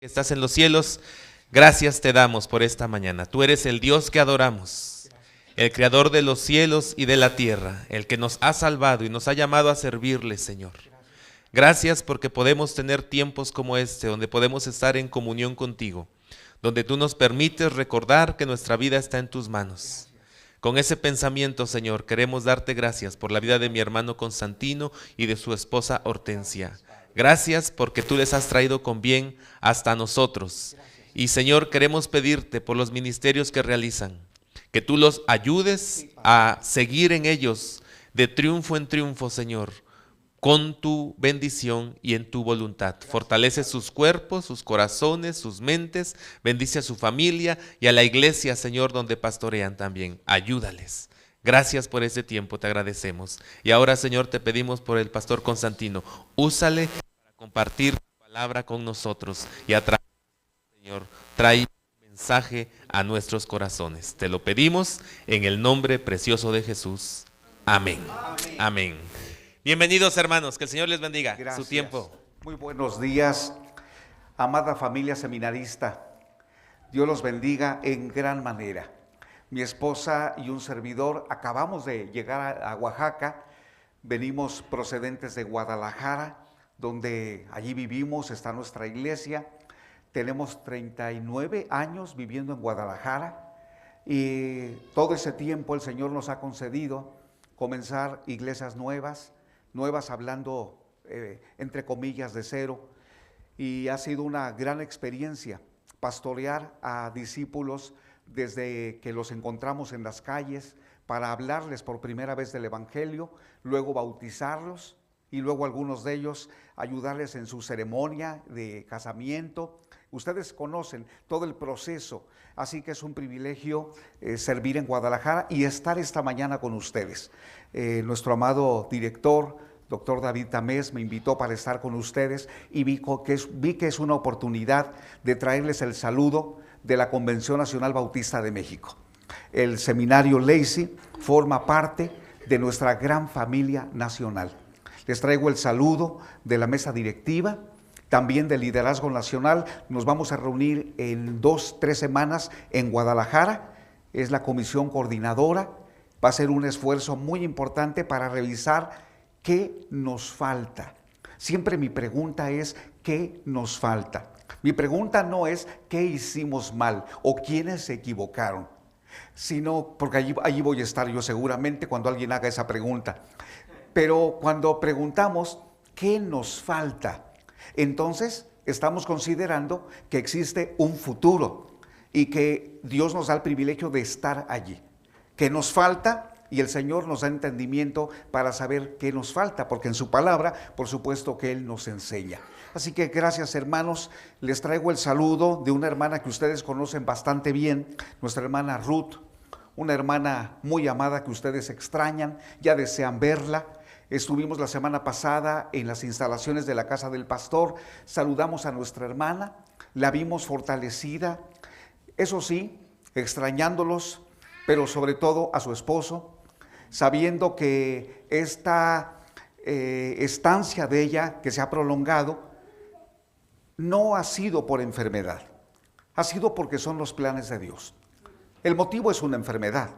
que estás en los cielos, gracias te damos por esta mañana. Tú eres el Dios que adoramos, el creador de los cielos y de la tierra, el que nos ha salvado y nos ha llamado a servirle, Señor. Gracias porque podemos tener tiempos como este, donde podemos estar en comunión contigo, donde tú nos permites recordar que nuestra vida está en tus manos. Con ese pensamiento, Señor, queremos darte gracias por la vida de mi hermano Constantino y de su esposa Hortensia. Gracias porque tú les has traído con bien hasta nosotros. Y Señor, queremos pedirte por los ministerios que realizan, que tú los ayudes a seguir en ellos de triunfo en triunfo, Señor, con tu bendición y en tu voluntad. Fortalece sus cuerpos, sus corazones, sus mentes, bendice a su familia y a la iglesia, Señor, donde pastorean también. Ayúdales. Gracias por este tiempo, te agradecemos. Y ahora, Señor, te pedimos por el pastor Constantino. Úsale para compartir tu palabra con nosotros y a través, Señor, trae un mensaje a nuestros corazones. Te lo pedimos en el nombre precioso de Jesús. Amén. Amén. Amén. Bienvenidos, hermanos, que el Señor les bendiga. Gracias. Su tiempo. Muy buenos días, amada familia seminarista. Dios los bendiga en gran manera. Mi esposa y un servidor acabamos de llegar a Oaxaca. Venimos procedentes de Guadalajara, donde allí vivimos, está nuestra iglesia. Tenemos 39 años viviendo en Guadalajara y todo ese tiempo el Señor nos ha concedido comenzar iglesias nuevas hablando entre comillas de cero, y ha sido una gran experiencia pastorear a discípulos desde que los encontramos en las calles para hablarles por primera vez del Evangelio, luego bautizarlos y luego algunos de ellos ayudarles en su ceremonia de casamiento. Ustedes conocen todo el proceso, así que es un privilegio servir en Guadalajara y estar esta mañana con ustedes. Nuestro amado director, doctor David Tamés, me invitó para estar con ustedes y vi que es una oportunidad de traerles el saludo de la Convención Nacional Bautista de México. El seminario Lacy forma parte de nuestra gran familia nacional. Les traigo el saludo de la mesa directiva, también del liderazgo nacional. Nos vamos a reunir en 2-3 semanas en Guadalajara. Es la comisión coordinadora. Va a ser un esfuerzo muy importante para revisar qué nos falta. Siempre mi pregunta es, ¿qué nos falta? Mi pregunta no es qué hicimos mal o quiénes se equivocaron, sino, porque allí voy a estar yo seguramente cuando alguien haga esa pregunta. Pero cuando preguntamos qué nos falta, entonces estamos considerando que existe un futuro y que Dios nos da el privilegio de estar allí. ¿Qué nos falta? Y el Señor nos da entendimiento para saber qué nos falta, porque en su palabra, por supuesto que Él nos enseña. Así que gracias, hermanos. Les traigo el saludo de una hermana que ustedes conocen bastante bien, nuestra hermana Ruth, una hermana muy amada que ustedes extrañan, ya desean verla. Estuvimos la semana pasada en las instalaciones de la Casa del Pastor, saludamos a nuestra hermana, la vimos fortalecida, eso sí, extrañándolos, pero sobre todo a su esposo, sabiendo que esta estancia de ella que se ha prolongado no ha sido por enfermedad, ha sido porque son los planes de Dios. El motivo es una enfermedad,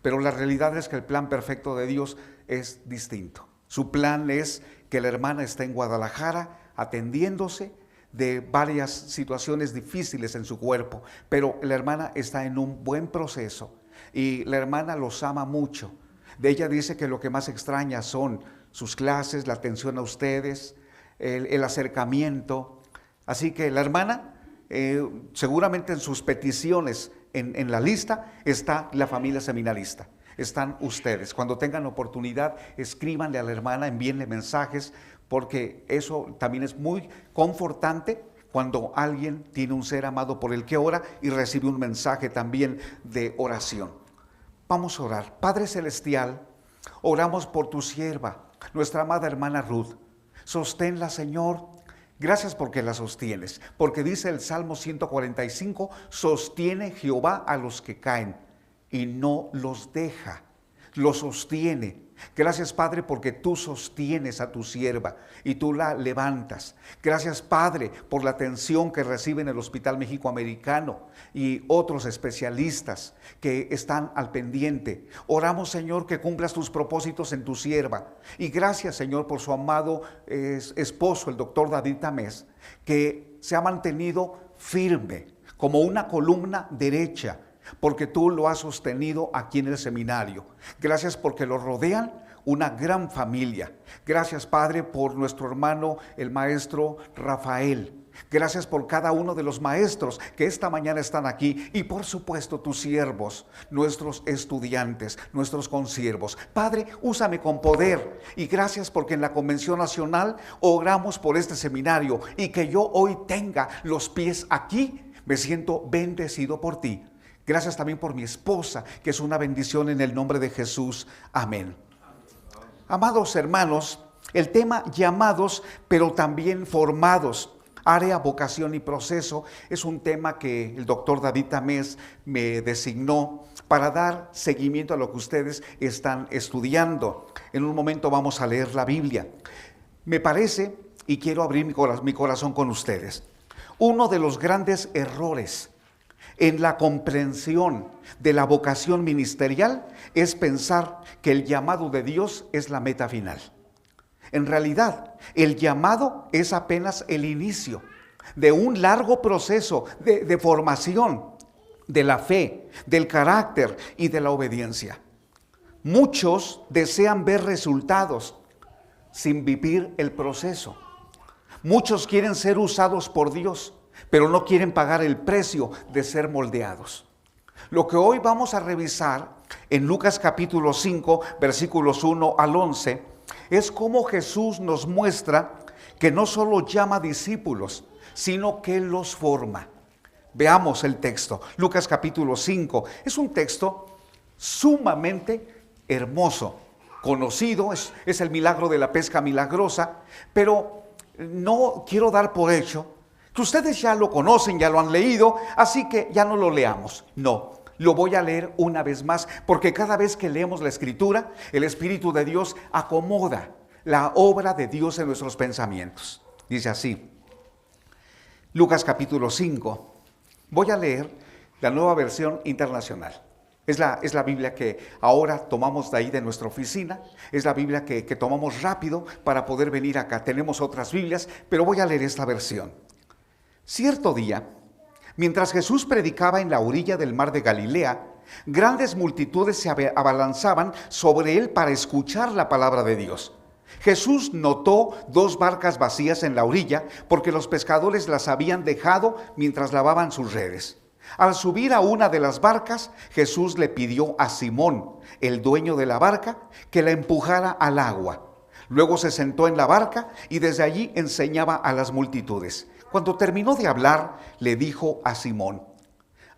pero la realidad es que el plan perfecto de Dios es distinto. Su plan es que la hermana esté en Guadalajara atendiéndose de varias situaciones difíciles en su cuerpo, pero la hermana está en un buen proceso y la hermana los ama mucho. De ella dice que lo que más extraña son sus clases, la atención a ustedes, el acercamiento. Así que la hermana, seguramente en sus peticiones, en la lista está la familia seminarista. Están ustedes. Cuando tengan oportunidad, escríbanle a la hermana, envíenle mensajes, porque eso también es muy confortante cuando alguien tiene un ser amado por el que ora y recibe un mensaje también de oración. Vamos a orar. Padre Celestial, oramos por tu sierva, nuestra amada hermana Ruth. Sosténla, Señor. Gracias porque la sostienes, porque dice el Salmo 145, sostiene Jehová a los que caen y no los deja, los sostiene. Gracias, Padre, porque tú sostienes a tu sierva y tú la levantas. Gracias, Padre, por la atención que recibe en el Hospital México-Americano y otros especialistas que están al pendiente. Oramos, Señor, que cumplas tus propósitos en tu sierva. Y gracias, Señor, por su amado esposo, el doctor David Tamés, que se ha mantenido firme como una columna derecha, porque tú lo has sostenido aquí en el seminario. Gracias porque lo rodean una gran familia. Gracias, Padre, por nuestro hermano, el maestro Rafael. Gracias por cada uno de los maestros que esta mañana están aquí y por supuesto tus siervos, nuestros estudiantes, nuestros consiervos. Padre, úsame con poder y gracias porque en la Convención Nacional oramos por este seminario y que yo hoy tenga los pies aquí. Me siento bendecido por ti. Gracias también por mi esposa, que es una bendición en el nombre de Jesús. Amén. Amados hermanos, el tema llamados, pero también formados, área, vocación y proceso, es un tema que el doctor David Tamés me designó para dar seguimiento a lo que ustedes están estudiando. En un momento vamos a leer la Biblia. Me parece, y quiero abrir mi corazón con ustedes, uno de los grandes errores en la comprensión de la vocación ministerial es pensar que el llamado de Dios es la meta final. En realidad, el llamado es apenas el inicio de un largo proceso de formación de la fe, del carácter y de la obediencia. Muchos desean ver resultados sin vivir el proceso. Muchos quieren ser usados por Dios, pero no quieren pagar el precio de ser moldeados. Lo que hoy vamos a revisar en Lucas capítulo 5, versículos 1 al 11, es cómo Jesús nos muestra que no solo llama discípulos, sino que los forma. Veamos el texto. Lucas capítulo 5 es un texto sumamente hermoso, conocido, es el milagro de la pesca milagrosa, pero no quiero dar por hecho que ustedes ya lo conocen, ya lo han leído, así que ya no lo leamos. No, lo voy a leer una vez más, porque cada vez que leemos la Escritura, el Espíritu de Dios acomoda la obra de Dios en nuestros pensamientos. Dice así, Lucas capítulo 5, voy a leer la Nueva Versión Internacional. Es la Biblia que ahora tomamos de ahí de nuestra oficina, es la Biblia que tomamos rápido para poder venir acá. Tenemos otras Biblias, pero voy a leer esta versión. Cierto día, mientras Jesús predicaba en la orilla del mar de Galilea, grandes multitudes se abalanzaban sobre él para escuchar la palabra de Dios. Jesús notó 2 barcas vacías en la orilla porque los pescadores las habían dejado mientras lavaban sus redes. Al subir a una de las barcas, Jesús le pidió a Simón, el dueño de la barca, que la empujara al agua. Luego se sentó en la barca y desde allí enseñaba a las multitudes. Cuando terminó de hablar, le dijo a Simón,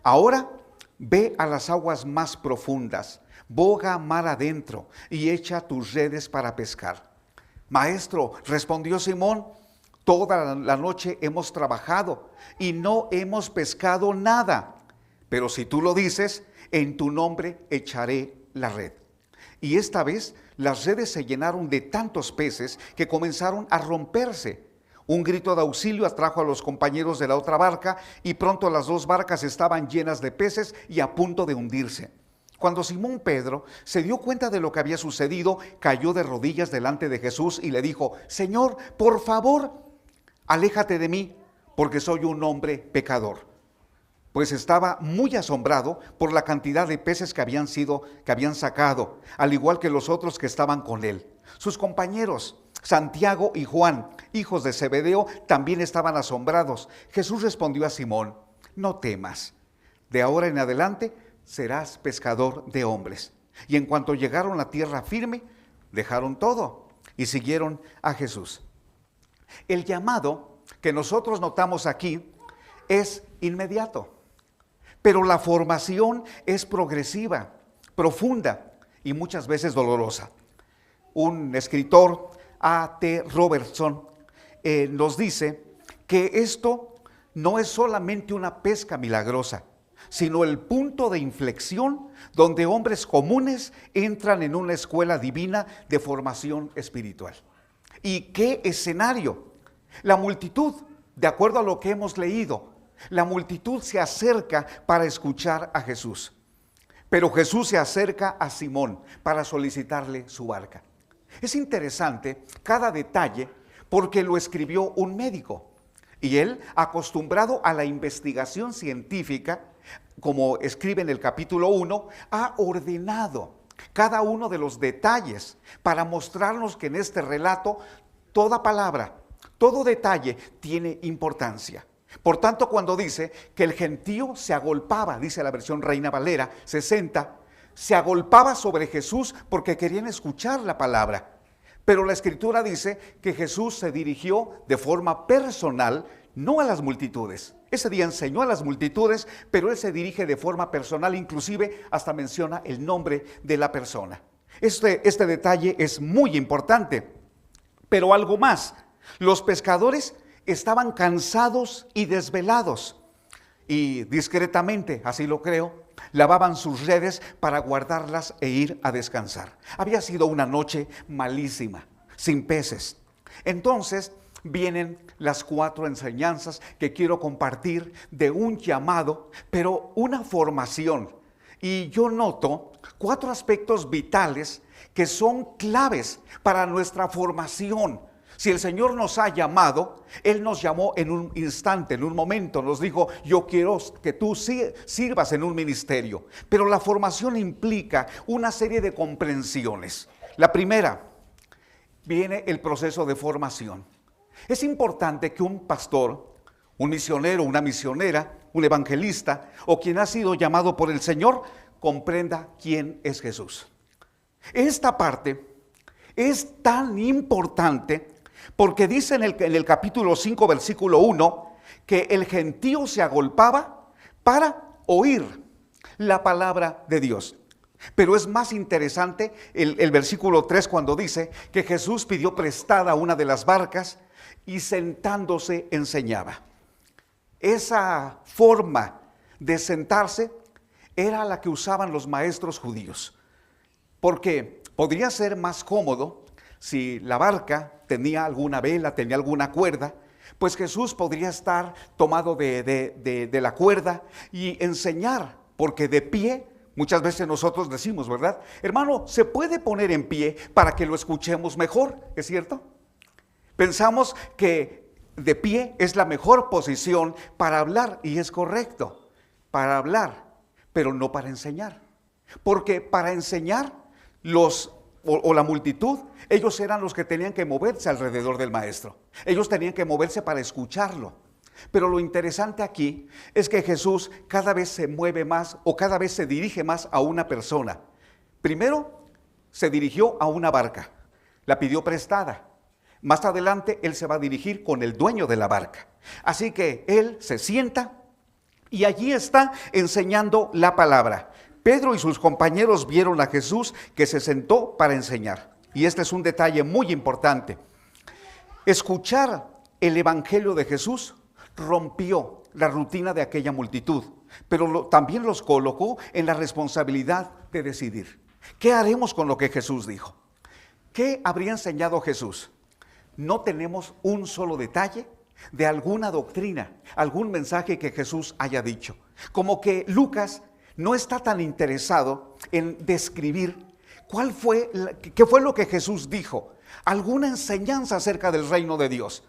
ahora ve a las aguas más profundas, boga mar adentro y echa tus redes para pescar. Maestro, respondió Simón, toda la noche hemos trabajado y no hemos pescado nada, pero si tú lo dices, en tu nombre echaré la red. Y esta vez las redes se llenaron de tantos peces que comenzaron a romperse. Un grito de auxilio atrajo a los compañeros de la otra barca y pronto las 2 barcas estaban llenas de peces y a punto de hundirse. Cuando Simón Pedro se dio cuenta de lo que había sucedido, cayó de rodillas delante de Jesús y le dijo, Señor, por favor, aléjate de mí, porque soy un hombre pecador. Pues estaba muy asombrado por la cantidad de peces que habían sacado, al igual que los otros que estaban con él. Sus compañeros, Santiago y Juan, hijos de Zebedeo, también estaban asombrados. Jesús respondió a Simón, no temas, de ahora en adelante serás pescador de hombres. Y en cuanto llegaron a tierra firme, dejaron todo y siguieron a Jesús. El llamado que nosotros notamos aquí es inmediato, pero la formación es progresiva, profunda y muchas veces dolorosa. Un escritor, A.T. Robertson, nos dice que esto no es solamente una pesca milagrosa, sino el punto de inflexión donde hombres comunes entran en una escuela divina de formación espiritual. ¿Y qué escenario? La multitud, de acuerdo a lo que hemos leído, la multitud se acerca para escuchar a Jesús. Pero Jesús se acerca a Simón para solicitarle su barca. Es interesante cada detalle porque lo escribió un médico. Y él, acostumbrado a la investigación científica, como escribe en el capítulo 1, ha ordenado cada uno de los detalles para mostrarnos que en este relato toda palabra, todo detalle tiene importancia. Por tanto, cuando dice que el gentío se agolpaba, dice la versión Reina Valera 60, se agolpaba sobre Jesús porque querían escuchar la palabra. Pero la Escritura dice que Jesús se dirigió de forma personal, no a las multitudes. Ese día enseñó a las multitudes, pero él se dirige de forma personal, inclusive hasta menciona el nombre de la persona. Este detalle es muy importante. Pero algo más, los pescadores estaban cansados y desvelados y discretamente, así lo creo, lavaban sus redes para guardarlas e ir a descansar. Había sido una noche malísima, sin peces. Entonces vienen las 4 enseñanzas que quiero compartir de un llamado, pero una formación. Y yo noto 4 aspectos vitales que son claves para nuestra formación. Si el Señor nos ha llamado, Él nos llamó en un instante, en un momento, nos dijo, yo quiero que tú sirvas en un ministerio. Pero la formación implica una serie de comprensiones. La primera, viene el proceso de formación. Es importante que un pastor, un misionero, una misionera, un evangelista o quien ha sido llamado por el Señor, comprenda quién es Jesús. Esta parte es tan importante porque dice en el capítulo 5, versículo 1, que el gentío se agolpaba para oír la palabra de Dios. Pero es más interesante el versículo 3 cuando dice que Jesús pidió prestada una de las barcas y sentándose enseñaba. Esa forma de sentarse era la que usaban los maestros judíos, porque podría ser más cómodo si la barca tenía alguna vela, tenía alguna cuerda, pues Jesús podría estar tomado de la cuerda y enseñar, porque de pie, muchas veces nosotros decimos, ¿verdad? Hermano, se puede poner en pie para que lo escuchemos mejor, ¿es cierto? Pensamos que de pie es la mejor posición para hablar, y es correcto, para hablar, pero no para enseñar. Porque para enseñar, la multitud, ellos eran los que tenían que moverse alrededor del maestro. Ellos tenían que moverse para escucharlo. Pero lo interesante aquí es que Jesús cada vez se mueve más o cada vez se dirige más a una persona. Primero se dirigió a una barca, la pidió prestada. Más adelante él se va a dirigir con el dueño de la barca. Así que él se sienta y allí está enseñando la palabra. Pedro y sus compañeros vieron a Jesús que se sentó para enseñar. Y este es un detalle muy importante. Escuchar el evangelio de Jesús rompió la rutina de aquella multitud, pero también los colocó en la responsabilidad de decidir. ¿Qué haremos con lo que Jesús dijo? ¿Qué habría enseñado Jesús? No tenemos un solo detalle de alguna doctrina, algún mensaje que Jesús haya dicho. Como que Lucas no está tan interesado en describir qué fue lo que Jesús dijo, alguna enseñanza acerca del reino de Dios.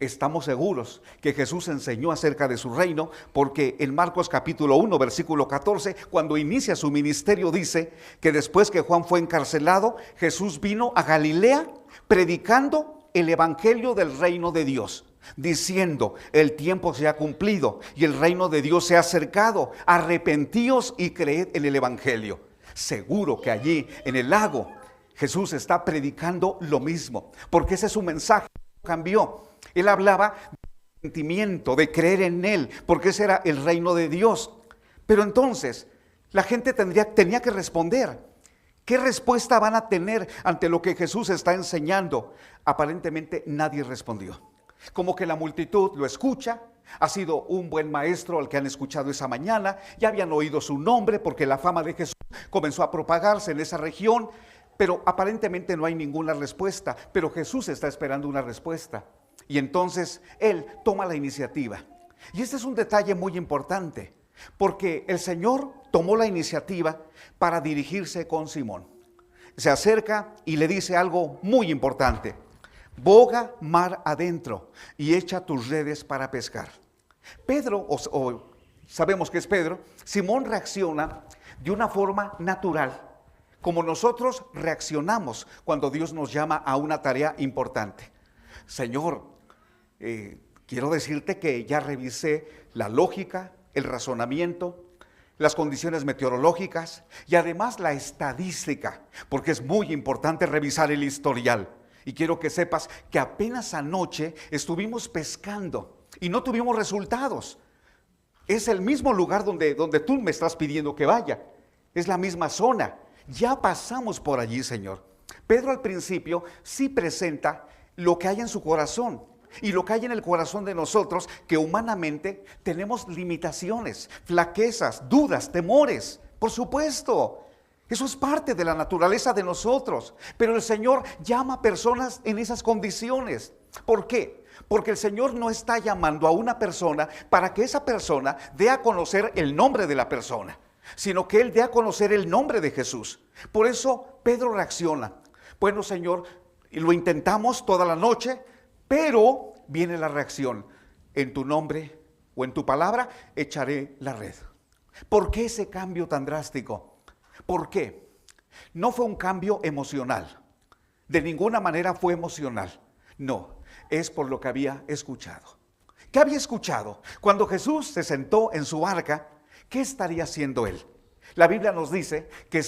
Estamos seguros que Jesús enseñó acerca de su reino, porque en Marcos capítulo 1, versículo 14, cuando inicia su ministerio, dice que después que Juan fue encarcelado, Jesús vino a Galilea predicando el evangelio del reino de Dios, diciendo, el tiempo se ha cumplido y el reino de Dios se ha acercado, arrepentíos y creed en el evangelio. Seguro que allí en el lago Jesús está predicando lo mismo, porque ese es su mensaje, cambió. Él hablaba de arrepentimiento, de creer en Él, porque ese era el reino de Dios. Pero entonces la gente tenía que responder. ¿Qué respuesta van a tener ante lo que Jesús está enseñando? Aparentemente nadie respondió. Como que la multitud lo escucha, ha sido un buen maestro al que han escuchado esa mañana, ya habían oído su nombre porque la fama de Jesús comenzó a propagarse en esa región, pero aparentemente no hay ninguna respuesta, pero Jesús está esperando una respuesta. Y entonces Él toma la iniciativa. Y este es un detalle muy importante, porque el Señor tomó la iniciativa para dirigirse con Simón. Se acerca y le dice algo muy importante: boga mar adentro y echa tus redes para pescar. Pedro, sabemos que es Pedro, Simón reacciona de una forma natural, como nosotros reaccionamos cuando Dios nos llama a una tarea importante. Señor, quiero decirte que ya revisé la lógica, el razonamiento, las condiciones meteorológicas y además la estadística, porque es muy importante revisar el historial. Y quiero que sepas que apenas anoche estuvimos pescando y no tuvimos resultados. Es el mismo lugar donde tú me estás pidiendo que vaya. Es la misma zona. Ya pasamos por allí, Señor. Pedro al principio sí presenta lo que hay en su corazón y lo que hay en el corazón de nosotros, que humanamente tenemos limitaciones, flaquezas, dudas, temores. Por supuesto, eso es parte de la naturaleza de nosotros, pero el Señor llama a personas en esas condiciones. ¿Por qué? Porque el Señor no está llamando a una persona para que esa persona dé a conocer el nombre de la persona, sino que Él dé a conocer el nombre de Jesús. Por eso Pedro reacciona: bueno, Señor, lo intentamos toda la noche, pero viene la reacción: en tu nombre o en tu palabra echaré la red. ¿Por qué ese cambio tan drástico? ¿Por qué? No fue un cambio emocional, de ninguna manera fue emocional, no, es por lo que había escuchado. ¿Qué había escuchado? Cuando Jesús se sentó en su barca, ¿qué estaría haciendo Él? La Biblia nos dice que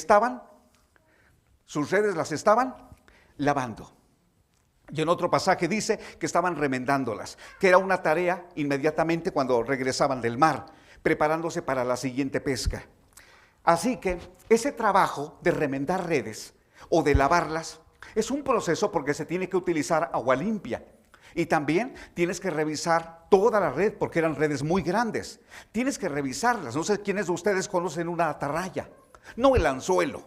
sus redes las estaban lavando. Y en otro pasaje dice que estaban remendándolas, que era una tarea inmediatamente cuando regresaban del mar, preparándose para la siguiente pesca. Así que ese trabajo de remendar redes o de lavarlas es un proceso, porque se tiene que utilizar agua limpia. Y también tienes que revisar toda la red, porque eran redes muy grandes. Tienes que revisarlas. No sé quiénes de ustedes conocen una atarraya. No el anzuelo,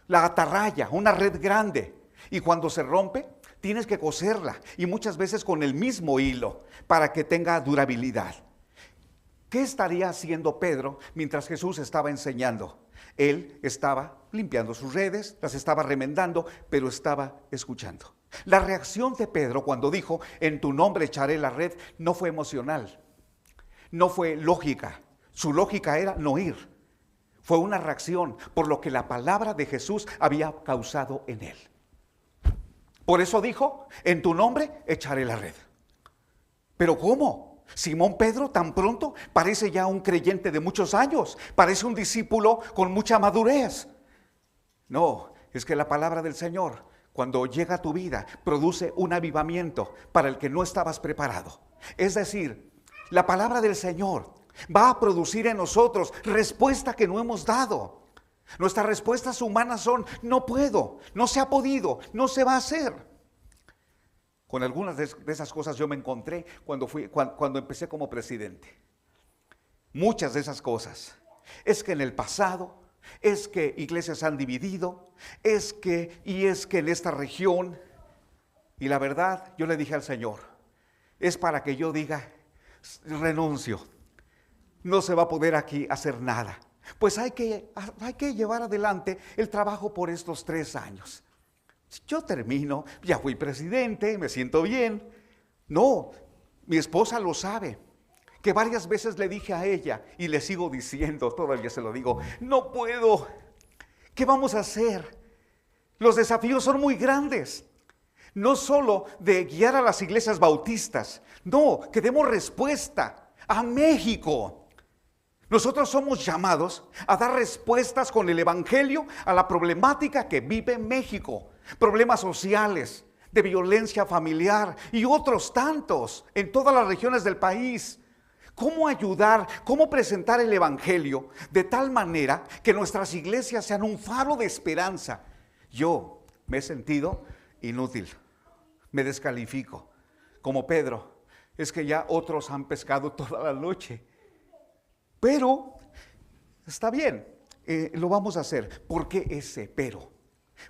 la atarraya, una red grande. Y cuando se rompe, tienes que coserla, y muchas veces con el mismo hilo, para que tenga durabilidad. ¿Qué estaría haciendo Pedro mientras Jesús estaba enseñando? Él estaba limpiando sus redes, las estaba remendando, pero estaba escuchando. La reacción de Pedro cuando dijo: en tu nombre echaré la red, no fue emocional, no fue lógica. Su lógica era no ir. Fue una reacción por lo que la palabra de Jesús había causado en él. Por eso dijo: en tu nombre echaré la red. ¿Pero cómo? Simón Pedro tan pronto parece ya un creyente de muchos años, parece un discípulo con mucha madurez. No, es que la palabra del Señor, cuando llega a tu vida, produce un avivamiento para el que no estabas preparado. Es decir, la palabra del Señor va a producir en nosotros respuesta que no hemos dado. Nuestras respuestas humanas son: no puedo, no se ha podido, no se va a hacer. Con algunas de esas cosas yo me encontré cuando empecé como presidente. Muchas de esas cosas. Es que en el pasado, es que iglesias han dividido, es que en esta región. Y la verdad, yo le dije al Señor: es para que yo diga: renuncio, no se va a poder aquí hacer nada. Pues hay que llevar adelante el trabajo por estos 3 años. Yo termino, ya fui presidente, me siento bien. No, mi esposa lo sabe, que varias veces le dije a ella, y le sigo diciendo, todavía se lo digo: no puedo. ¿Qué vamos a hacer? Los desafíos son muy grandes. No solo de guiar a las iglesias bautistas, no, que demos respuesta a México. Nosotros somos llamados a dar respuestas con el evangelio a la problemática que vive México. Problemas sociales, de violencia familiar y otros tantos en todas las regiones del país. ¿Cómo ayudar, cómo presentar el evangelio de tal manera que nuestras iglesias sean un faro de esperanza? Yo me he sentido inútil, me descalifico. Como Pedro, Es que ya otros han pescado toda la noche. Pero está bien, lo vamos a hacer. ¿Por qué ese pero?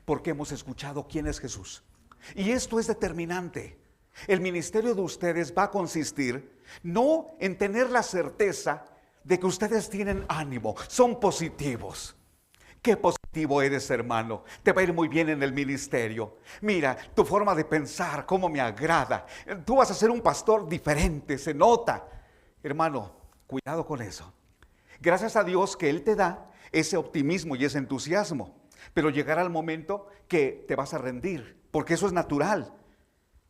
Porque hemos escuchado quién es Jesús. Y esto es determinante. El ministerio de ustedes va a consistir no en tener la certeza de que ustedes tienen ánimo, son positivos. Qué positivo eres, hermano. Te va a ir muy bien en el ministerio. Mira, tu forma de pensar, cómo me agrada. Tú vas a ser un pastor diferente, se nota. Hermano, cuidado con eso. Gracias a Dios que Él te da ese optimismo y ese entusiasmo. Pero llegará el momento que te vas a rendir, porque eso es natural.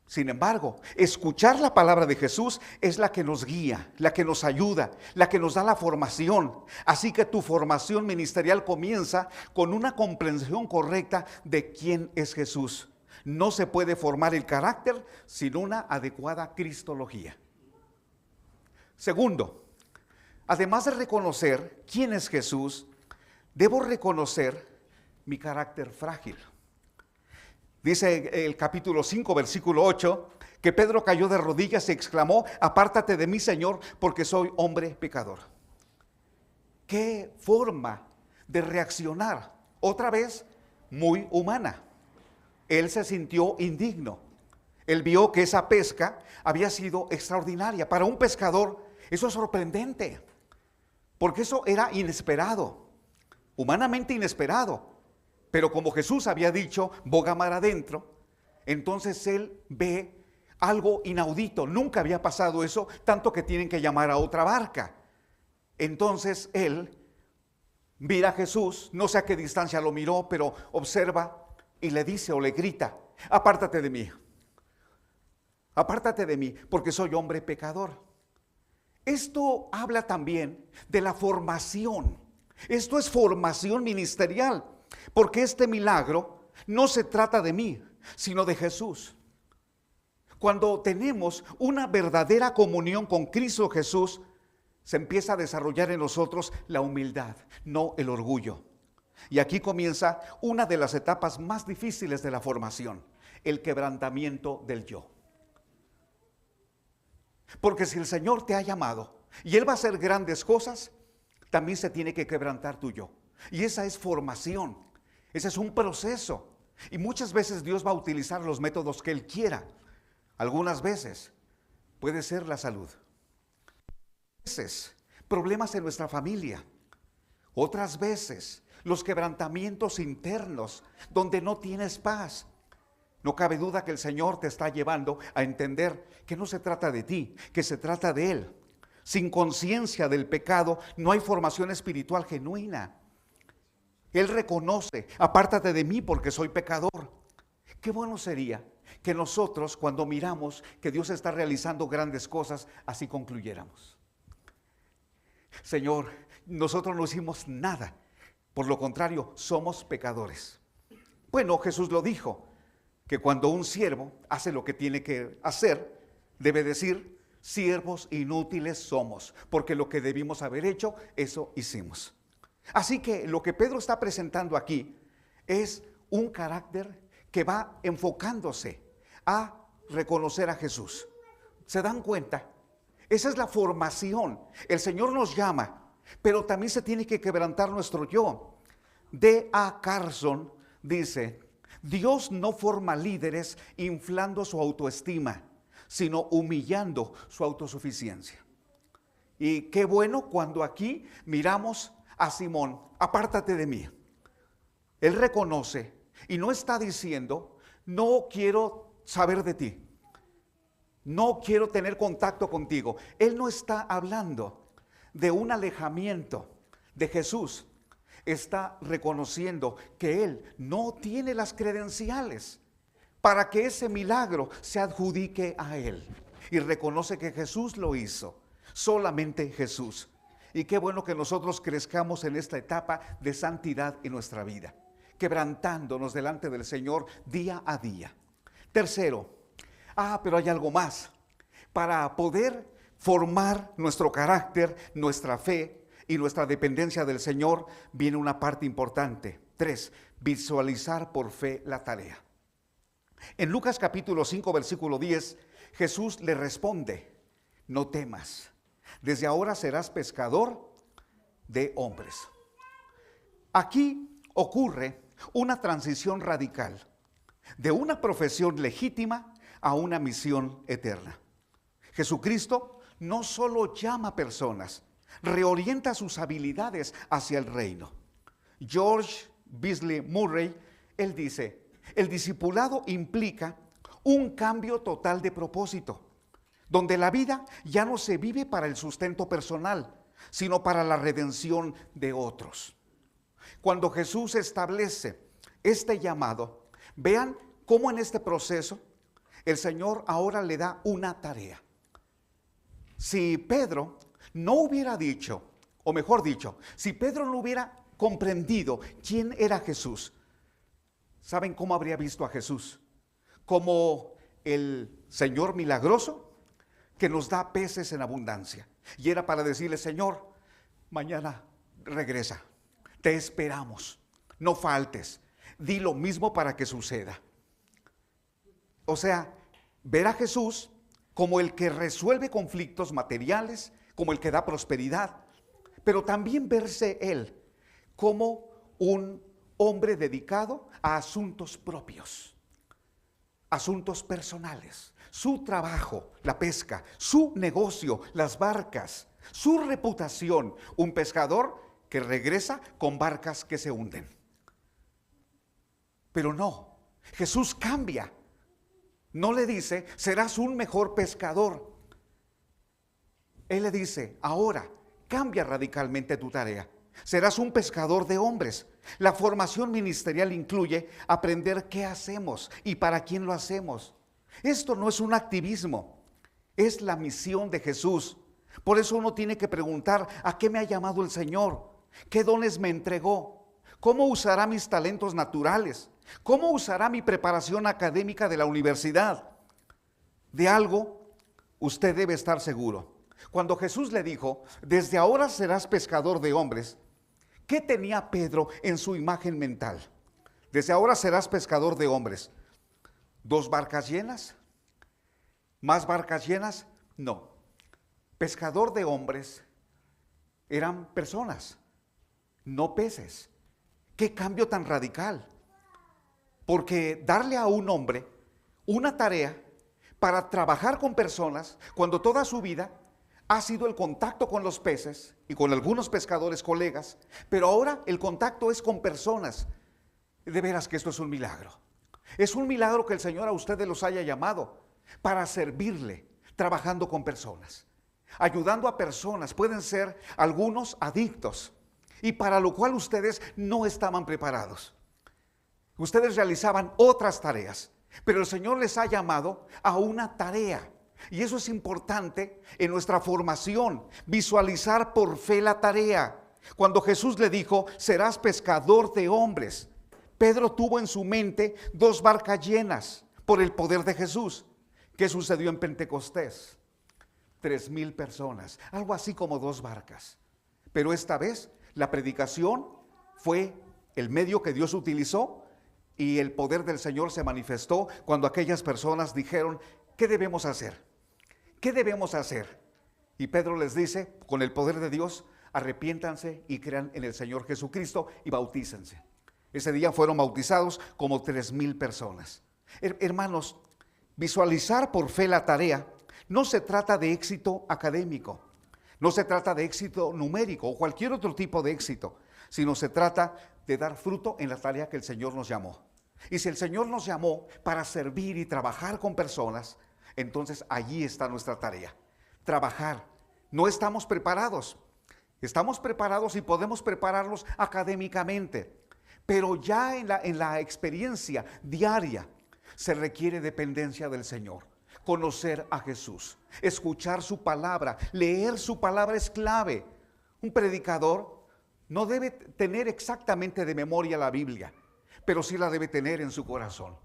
Sin embargo, escuchar la palabra de Jesús es la que nos guía, la que nos ayuda, la que nos da la formación. Así que tu formación ministerial comienza con una comprensión correcta de quién es Jesús. No se puede formar el carácter sin una adecuada cristología. Segundo, además de reconocer quién es Jesús, debo reconocer mi carácter frágil. Dice el capítulo 5, versículo 8, que Pedro cayó de rodillas y exclamó: apártate de mí, Señor, porque soy hombre pecador. Qué forma de reaccionar, otra vez muy humana. Él se sintió indigno. Él vio que esa pesca había sido extraordinaria. Para un pescador eso es sorprendente, porque eso era inesperado, humanamente inesperado. Pero como Jesús había dicho, boga mar adentro, entonces él ve algo inaudito. Nunca había pasado eso, tanto que tienen que llamar a otra barca. Entonces él mira a Jesús, no sé a qué distancia lo miró, pero observa y le dice o le grita: apártate de mí, porque soy hombre pecador. Esto habla también de la formación. Esto es formación ministerial. Porque este milagro no se trata de mí, sino de Jesús. Cuando tenemos una verdadera comunión con Cristo Jesús, se empieza a desarrollar en nosotros la humildad, no el orgullo. Y aquí comienza una de las etapas más difíciles de la formación: el quebrantamiento del yo. Porque si el Señor te ha llamado y Él va a hacer grandes cosas, también se tiene que quebrantar tu yo. Y esa es formación, ese es un proceso. Y muchas veces Dios va a utilizar los métodos que Él quiera. Algunas veces puede ser la salud. Veces problemas en nuestra familia. Otras veces los quebrantamientos internos donde no tienes paz. No cabe duda que el Señor te está llevando a entender que no se trata de ti, que se trata de Él. Sin conciencia del pecado no hay formación espiritual genuina. Él reconoce: apártate de mí porque soy pecador. Qué bueno sería que nosotros, cuando miramos que Dios está realizando grandes cosas, así concluyéramos: Señor, nosotros no hicimos nada, por lo contrario, somos pecadores. Bueno, Jesús lo dijo, que cuando un siervo hace lo que tiene que hacer, debe decir: siervos inútiles somos, porque lo que debimos haber hecho, eso hicimos. Así que lo que Pedro está presentando aquí es un carácter que va enfocándose a reconocer a Jesús. ¿Se dan cuenta? Esa es la formación. El Señor nos llama, pero también se tiene que quebrantar nuestro yo. D.A. Carson dice: Dios no forma líderes inflando su autoestima, sino humillando su autosuficiencia. Y qué bueno cuando aquí miramos a Simón: apártate de mí. Él reconoce y no está diciendo: no quiero saber de ti, no quiero tener contacto contigo. Él no está hablando de un alejamiento de Jesús. Está reconociendo que Él no tiene las credenciales para que ese milagro se adjudique a Él. Y reconoce que Jesús lo hizo, solamente Jesús. Y qué bueno que nosotros crezcamos en esta etapa de santidad en nuestra vida, quebrantándonos delante del Señor día a día. Tercero, pero hay algo más. Para poder formar nuestro carácter, nuestra fe y nuestra dependencia del Señor, viene una parte importante. 3, visualizar por fe la tarea. En Lucas capítulo 5, versículo 10, Jesús le responde: no temas. Desde ahora serás pescador de hombres. Aquí ocurre una transición radical de una profesión legítima a una misión eterna. Jesucristo no solo llama personas, reorienta sus habilidades hacia el reino. George Beasley Murray, él dice, el discipulado implica un cambio total de propósito, donde la vida ya no se vive para el sustento personal, sino para la redención de otros. Cuando Jesús establece este llamado, vean cómo en este proceso el Señor ahora le da una tarea. Si Pedro no hubiera dicho, o mejor dicho, si Pedro no hubiera comprendido quién era Jesús, ¿saben cómo habría visto a Jesús? Como el Señor milagroso que nos da peces en abundancia. Y era para decirle, Señor, mañana regresa, te esperamos, no faltes, di lo mismo para que suceda. O sea, ver a Jesús como el que resuelve conflictos materiales, como el que da prosperidad, pero también verse él como un hombre dedicado a asuntos propios, asuntos personales, su trabajo, la pesca, su negocio, las barcas, su reputación, un pescador que regresa con barcas que se hunden. Pero no, Jesús cambia. No le dice, serás un mejor pescador. Él le dice, ahora cambia radicalmente tu tarea. Serás un pescador de hombres. La formación ministerial incluye aprender qué hacemos y para quién lo hacemos. Esto no es un activismo, es la misión de Jesús. Por eso uno tiene que preguntar, ¿a qué me ha llamado el Señor? ¿Qué dones me entregó? ¿Cómo usará mis talentos naturales? ¿Cómo usará mi preparación académica de la universidad? De algo usted debe estar seguro. Cuando Jesús le dijo, desde ahora serás pescador de hombres, ¿qué tenía Pedro en su imagen mental? Desde ahora serás pescador de hombres. ¿2 barcas llenas? ¿Más barcas llenas? No. Pescador de hombres eran personas, no peces. ¿Qué cambio tan radical? Porque darle a un hombre una tarea para trabajar con personas cuando toda su vida ha sido el contacto con los peces y con algunos pescadores colegas, pero ahora el contacto es con personas. De veras que esto es un milagro. Es un milagro que el Señor a ustedes los haya llamado para servirle, trabajando con personas, ayudando a personas. Pueden ser algunos adictos y para lo cual ustedes no estaban preparados. Ustedes realizaban otras tareas, pero el Señor les ha llamado a una tarea. Y eso es importante en nuestra formación, visualizar por fe la tarea. Cuando Jesús le dijo, serás pescador de hombres, Pedro tuvo en su mente 2 barcas llenas por el poder de Jesús. ¿Qué sucedió en Pentecostés? 3,000 personas, algo así como 2 barcas. Pero esta vez la predicación fue el medio que Dios utilizó y el poder del Señor se manifestó cuando aquellas personas dijeron, ¿qué debemos hacer? ¿Qué debemos hacer? Y Pedro les dice, con el poder de Dios, arrepiéntanse y crean en el Señor Jesucristo y bautícense. Ese día fueron bautizados como 3,000 personas. Hermanos, visualizar por fe la tarea no se trata de éxito académico, no se trata de éxito numérico o cualquier otro tipo de éxito, sino se trata de dar fruto en la tarea que el Señor nos llamó. Y si el Señor nos llamó para servir y trabajar con personas, entonces allí está nuestra tarea, trabajar. No estamos preparados y podemos prepararlos académicamente, pero ya en la experiencia diaria se requiere dependencia del Señor, conocer a Jesús, escuchar su palabra, leer su palabra es clave. Un predicador no debe tener exactamente de memoria la Biblia, pero sí la debe tener en su corazón.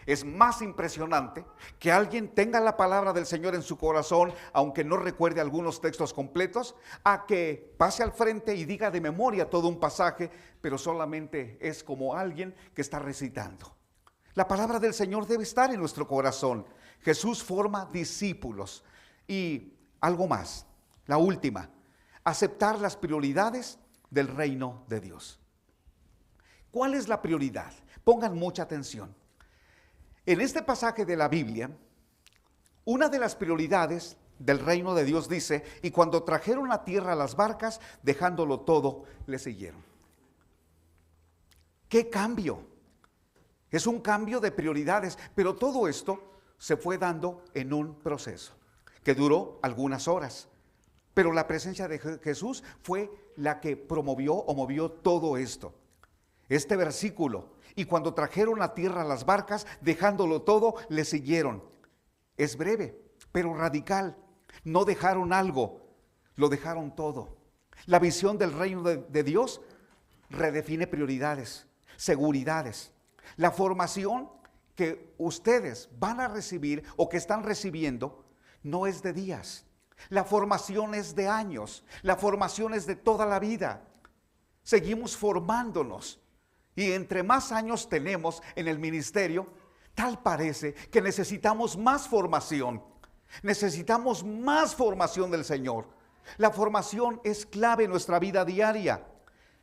Es más impresionante que alguien tenga la palabra del Señor en su corazón, aunque no recuerde algunos textos completos, a que pase al frente y diga de memoria todo un pasaje, pero solamente es como alguien que está recitando. La palabra del Señor debe estar en nuestro corazón. Jesús forma discípulos y algo más, la última, aceptar las prioridades del reino de Dios. ¿Cuál es la prioridad? Pongan mucha atención. En este pasaje de la Biblia, una de las prioridades del reino de Dios dice, y cuando trajeron a tierra las barcas, dejándolo todo, le siguieron. ¿Qué cambio? Es un cambio de prioridades, pero todo esto se fue dando en un proceso que duró algunas horas. Pero la presencia de Jesús fue la que promovió o movió todo esto. Este versículo, y cuando trajeron a tierra las barcas, dejándolo todo, le siguieron. Es breve, pero radical. No dejaron algo, lo dejaron todo. La visión del reino de Dios redefine prioridades, seguridades. La formación que ustedes van a recibir o que están recibiendo no es de días. La formación es de años, la formación es de toda la vida. Seguimos formándonos y entre más años tenemos en el ministerio, tal parece que necesitamos más formación. Necesitamos más formación del Señor. La formación es clave en nuestra vida diaria.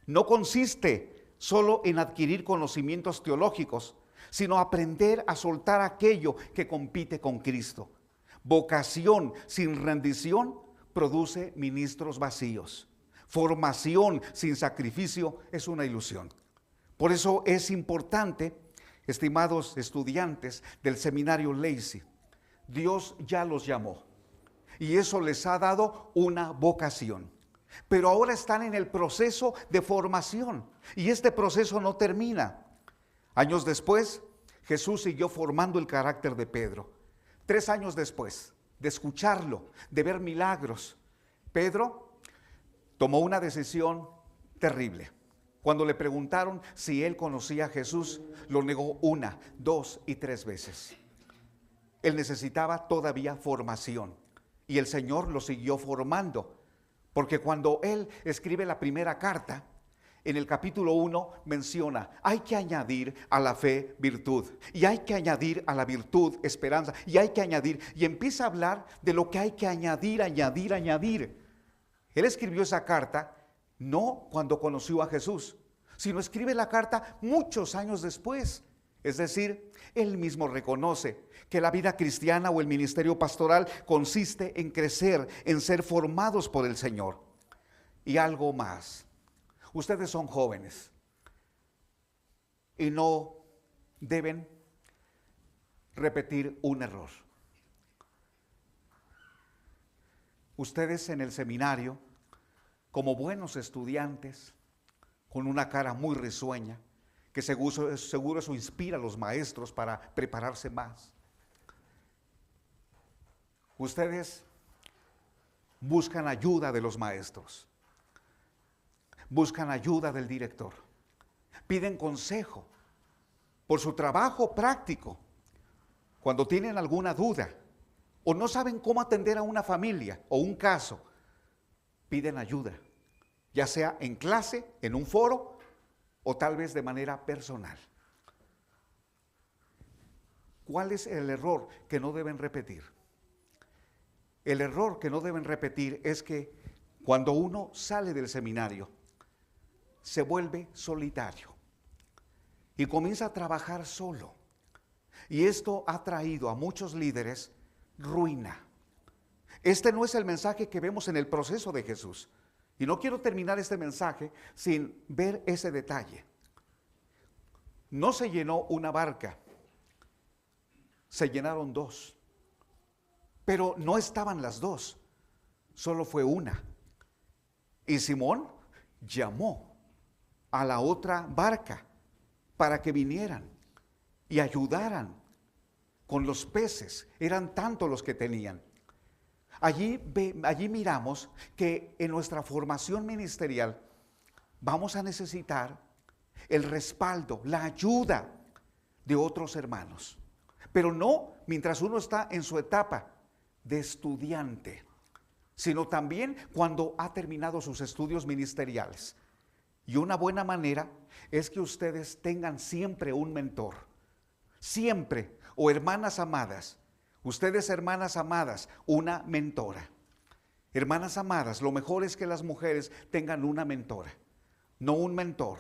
No consiste solo en adquirir conocimientos teológicos, sino aprender a soltar aquello que compite con Cristo. Vocación sin rendición produce ministros vacíos. Formación sin sacrificio es una ilusión. Por eso es importante, estimados estudiantes del seminario Lacey, Dios ya los llamó y eso les ha dado una vocación. Pero ahora están en el proceso de formación y este proceso no termina. Años después, Jesús siguió formando el carácter de Pedro. 3 años después de escucharlo, de ver milagros, Pedro tomó una decisión terrible. Cuando le preguntaron si él conocía a Jesús, lo negó 1, 2 y 3 veces. Él necesitaba todavía formación y el Señor lo siguió formando, porque cuando él escribe la primera carta, en el capítulo 1 menciona, hay que añadir a la fe virtud, y hay que añadir a la virtud esperanza, y hay que añadir, y empieza a hablar de lo que hay que añadir. Él escribió esa carta no cuando conoció a Jesús, sino escribe la carta muchos años después. Es decir, él mismo reconoce que la vida cristiana o el ministerio pastoral consiste en crecer, en ser formados por el Señor. Y algo más, ustedes son jóvenes y no deben repetir un error. Ustedes en el seminario, como buenos estudiantes, con una cara muy risueña, que seguro eso inspira a los maestros para prepararse más. Ustedes buscan ayuda de los maestros, buscan ayuda del director, piden consejo por su trabajo práctico. Cuando tienen alguna duda o no saben cómo atender a una familia o un caso, piden ayuda, ya sea en clase, en un foro o tal vez de manera personal. ¿Cuál es el error que no deben repetir? El error que no deben repetir es que cuando uno sale del seminario, se vuelve solitario y comienza a trabajar solo. Y esto ha traído a muchos líderes ruina. Este no es el mensaje que vemos en el proceso de Jesús. Y no quiero terminar este mensaje sin ver ese detalle. No se llenó una barca, se llenaron 2. Pero no estaban las 2, solo fue una. Y Simón llamó a la otra barca para que vinieran y ayudaran con los peces. Eran tantos los que tenían. Allí miramos que en nuestra formación ministerial vamos a necesitar el respaldo, la ayuda de otros hermanos. Pero no mientras uno está en su etapa de estudiante, sino también cuando ha terminado sus estudios ministeriales. Y una buena manera es que ustedes tengan siempre un mentor, siempre, o hermanas amadas, ustedes hermanas amadas, una mentora. Hermanas amadas, lo mejor es que las mujeres tengan una mentora, no un mentor.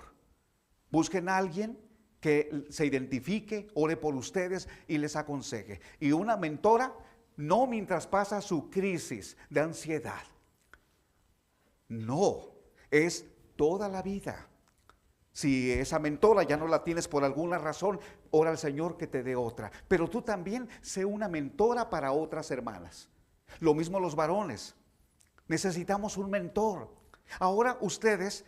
Busquen a alguien que se identifique, ore por ustedes y les aconseje. Y una mentora, no mientras pasa su crisis de ansiedad. No, es toda la vida. Si esa mentora ya no la tienes por alguna razón, ora al Señor que te dé otra. Pero tú también sé una mentora para otras hermanas. Lo mismo los varones. Necesitamos un mentor. Ahora ustedes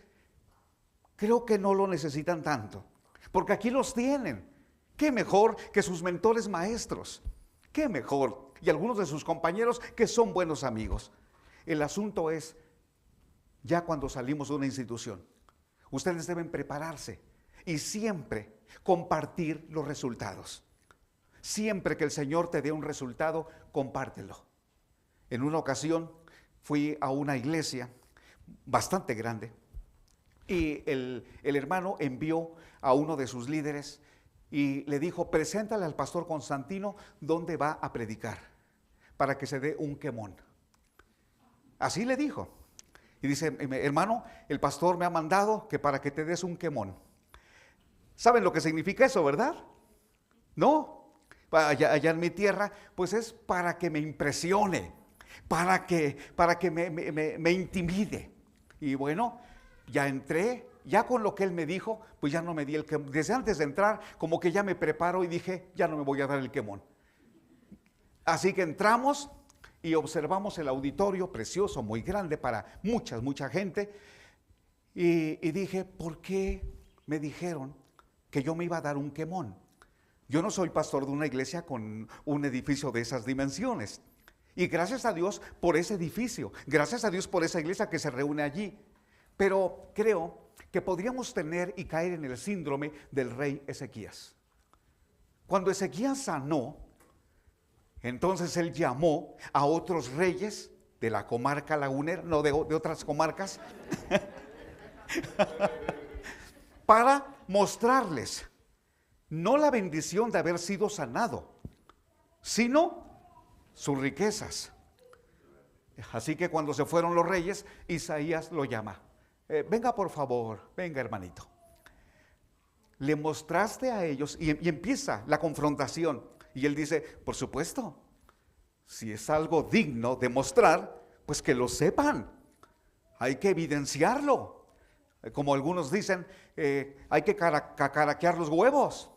creo que no lo necesitan tanto, porque aquí los tienen. Qué mejor que sus mentores maestros. Qué mejor. Y algunos de sus compañeros que son buenos amigos. El asunto es, ya cuando salimos de una institución, ustedes deben prepararse y siempre compartir los resultados. Siempre que el Señor te dé un resultado, compártelo. En una ocasión fui a una iglesia bastante grande y el hermano envió a uno de sus líderes y le dijo: preséntale al pastor Constantino dónde va a predicar para que se dé un quemón. Así le dijo. Y dice: hermano, el pastor me ha mandado que para que te des un quemón. ¿Saben lo que significa eso, verdad? No, allá en mi tierra, pues es para que me impresione, para que me intimide. Y bueno, ya entré, ya con lo que él me dijo, pues ya no me di el quemón. Desde antes de entrar, como que ya me preparo y dije: ya no me voy a dar el quemón. Así que entramos y observamos el auditorio precioso, muy grande para mucha gente. Y dije: ¿por qué me dijeron que yo me iba a dar un quemón? Yo no soy pastor de una iglesia con un edificio de esas dimensiones. Y gracias a Dios por ese edificio, gracias a Dios por esa iglesia que se reúne allí. Pero creo que podríamos tener y caer en el síndrome del rey Ezequías. Cuando Ezequías sanó, entonces él llamó a otros reyes de la comarca lagunera, no de otras comarcas, para mostrarles no la bendición de haber sido sanado, sino sus riquezas. Así que cuando se fueron los reyes, Isaías lo llama: venga por favor, venga hermanito. Le mostraste a ellos y empieza la confrontación. Y él dice: por supuesto, si es algo digno de mostrar, pues que lo sepan. Hay que evidenciarlo. Como algunos dicen, hay que cacaraquear los huevos.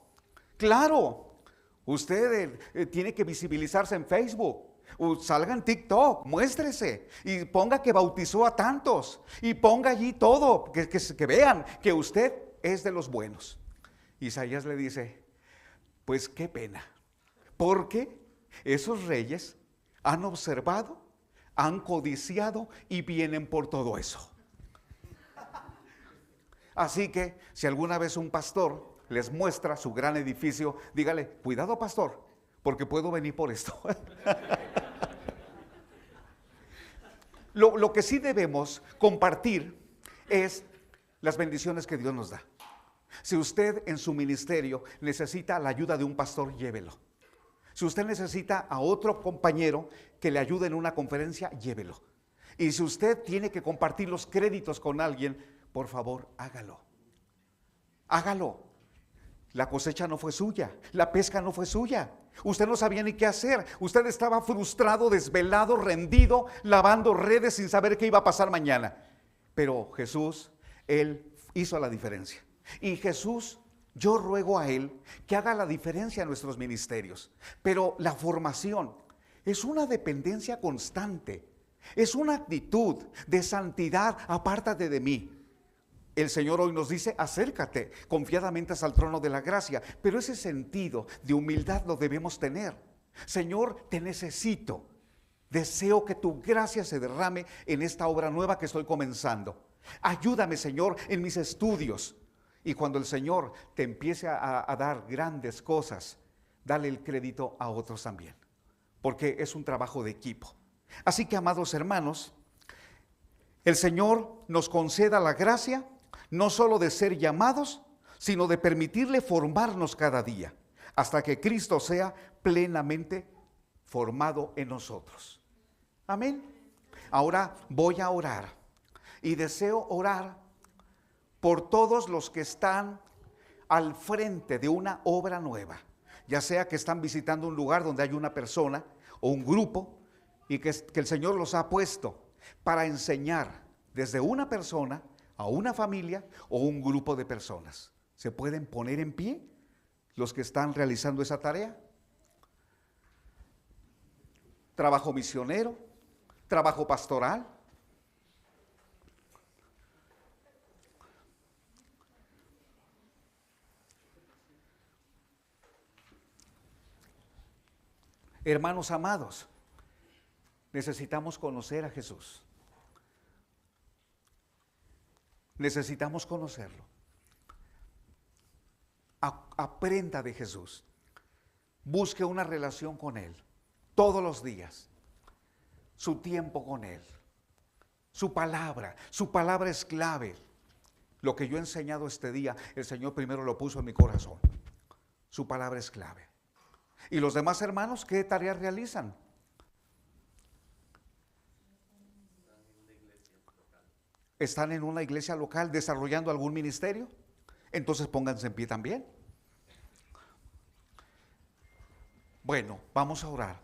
Claro, usted tiene que visibilizarse en Facebook. Salga en TikTok, muéstrese y ponga que bautizó a tantos y ponga allí todo, que vean que usted es de los buenos. Isaías le dice: pues qué pena, porque esos reyes han observado, han codiciado y vienen por todo eso. Así que si alguna vez un pastor les muestra su gran edificio, dígale: cuidado pastor, porque puedo venir por esto. Lo que sí debemos compartir es las bendiciones que Dios nos da. Si usted en su ministerio necesita la ayuda de un pastor, llévelo. Si usted necesita a otro compañero que le ayude en una conferencia, llévelo. Y si usted tiene que compartir los créditos con alguien, por favor, hágalo. Hágalo. La cosecha no fue suya, la pesca no fue suya. Usted no sabía ni qué hacer. Usted estaba frustrado, desvelado, rendido, lavando redes sin saber qué iba a pasar mañana. Pero Jesús, Él hizo la diferencia. Y Jesús, yo ruego a Él que haga la diferencia en nuestros ministerios. Pero la formación es una dependencia constante. Es una actitud de santidad. Apártate de mí. El Señor hoy nos dice: acércate confiadamente al trono de la gracia. Pero ese sentido de humildad lo debemos tener. Señor, te necesito. Deseo que tu gracia se derrame en esta obra nueva que estoy comenzando. Ayúdame, Señor, en mis estudios. Y cuando el Señor te empiece a dar grandes cosas, dale el crédito a otros también, porque es un trabajo de equipo. Así que, amados hermanos, el Señor nos conceda la gracia no solo de ser llamados, sino de permitirle formarnos cada día, hasta que Cristo sea plenamente formado en nosotros. Amén. Ahora voy a orar y deseo orar por todos los que están al frente de una obra nueva, ya sea que están visitando un lugar donde hay una persona o un grupo y que el Señor los ha puesto para enseñar desde una persona a una familia o un grupo de personas. ¿Se pueden poner en pie los que están realizando esa tarea? Trabajo misionero, trabajo pastoral. Hermanos amados, necesitamos conocer a Jesús. Necesitamos conocerlo. Aprenda de Jesús. Busque una relación con Él todos los días. Su tiempo con Él. Su palabra es clave. Lo que yo he enseñado este día, el Señor primero lo puso en mi corazón. Su palabra es clave. ¿Y los demás hermanos qué tareas realizan? ¿Están en una iglesia local desarrollando algún ministerio? Entonces pónganse en pie también. Bueno, vamos a orar.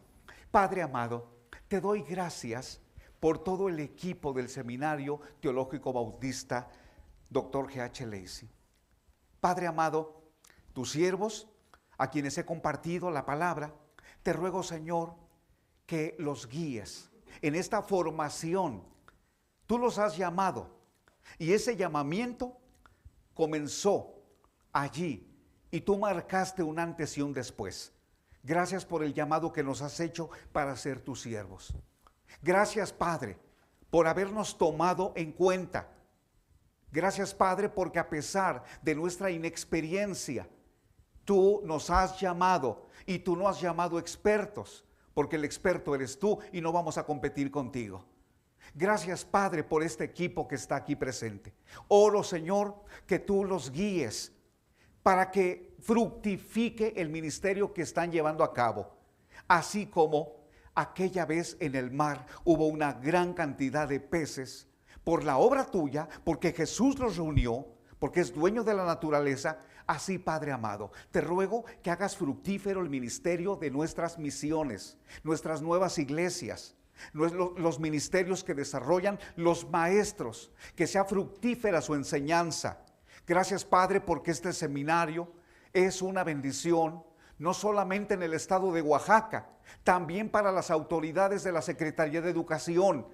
Padre amado, te doy gracias por todo el equipo del Seminario Teológico Bautista Dr. G.H. Lacey. Padre amado, tus siervos, a quienes he compartido la palabra, te ruego, Señor, que los guíes en esta formación. Tú los has llamado y ese llamamiento comenzó allí y tú marcaste un antes y un después. Gracias por el llamado que nos has hecho para ser tus siervos. Gracias, Padre, por habernos tomado en cuenta. Gracias, Padre, porque a pesar de nuestra inexperiencia, tú nos has llamado y tú no has llamado expertos, porque el experto eres tú y no vamos a competir contigo. Gracias, Padre, por este equipo que está aquí presente. Oro, Señor, que tú los guíes para que fructifique el ministerio que están llevando a cabo, así como aquella vez en el mar hubo una gran cantidad de peces por la obra tuya, porque Jesús los reunió, porque es dueño de la naturaleza. Así, Padre amado, te ruego que hagas fructífero el ministerio de nuestras misiones, nuestras nuevas iglesias, los ministerios que desarrollan los maestros, que sea fructífera su enseñanza. Gracias, Padre, porque este seminario es una bendición, no solamente en el estado de Oaxaca, también para las autoridades de la Secretaría de Educación,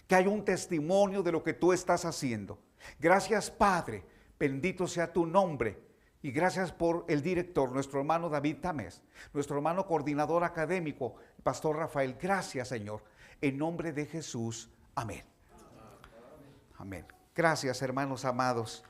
que hay un testimonio de lo que tú estás haciendo. Gracias, Padre, bendito sea tu nombre. Y gracias por el director, nuestro hermano David Tamés, nuestro hermano coordinador académico, Pastor Rafael. Gracias, Señor. En nombre de Jesús. Amén. Amén. Gracias, hermanos amados.